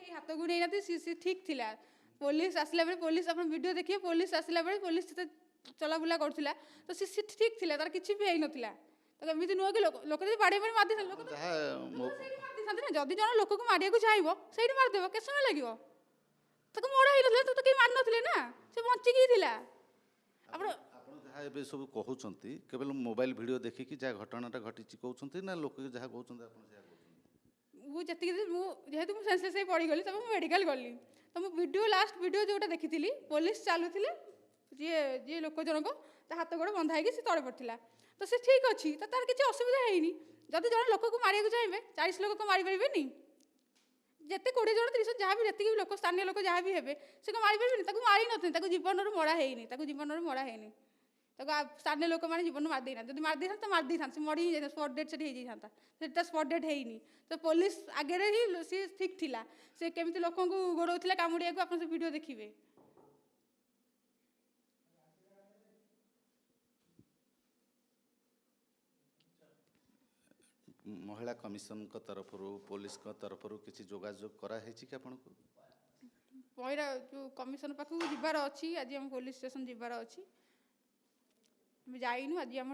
କେହି ହାତକୁ ନେଇନାହାନ୍ତି, ସେ ଠିକ୍ ଥିଲା। पुलिस आसला बेले पुलिस आप वीडियो देखिए पुलिस आसला बेले पुलिस चलाबुला करूला तो सी ठीक थिला तार किछि भी हेई नथिला तो एमिति नुह कि लोक जदि बाड़ी बाड़ी मार लोक तो मार ना जदि जन लोक को मारिया को चाहबो सेठी मार देबो के समय लागिवो ताको मोड़ा हेई नथिला तो केही मार नथिले ना से बंची की थिला आपण जहाँ ए सब कहते केवल मोबाइल वीडियो देखिकी जहाँ घटनाटा घटी कहते ना लोक जहाँ कहते मुझे जेहेतु मुझे सेंसेस पड़गली तब मुझे मेडिकल गली तो मुझे वीडियो लास्ट वीडियो जोटा देखी पुलिस चलुले जी जी लोक जनक हाथ गोड़ बंधा है तले पड़ता तो सी ठीक अच्छी तो तार किसी असुविधा है जदि जन लोक को मारिया चाहिए 40 लोक को मारिपारे जिते 20 जन 30 जहाँ भी जी लोक स्थानीय लोक जहाँ भी हे से कौन मारिपारे मारी न जीवन मड़ा है जीवन मड़ा है स्थानीय लोक मैंने जीवन मार देना जब मार दे तो मार दी था मरी ही स्पॉट डेट से जाता स्पॉट डेट है तो पुलिस आगे ही सी ठीक थिला से केमती लोक गोड़ौला कामुड़िया को आप वीडियो देखिए महिला कमिशन तरफ पुलिस तरफ किसी जोगाजोग कराई कि आपन पहिला जो कमिशन पाखक जीवार अच्छी आज पुलिस स्टेशन जीवार अच्छी जाइनु आज आम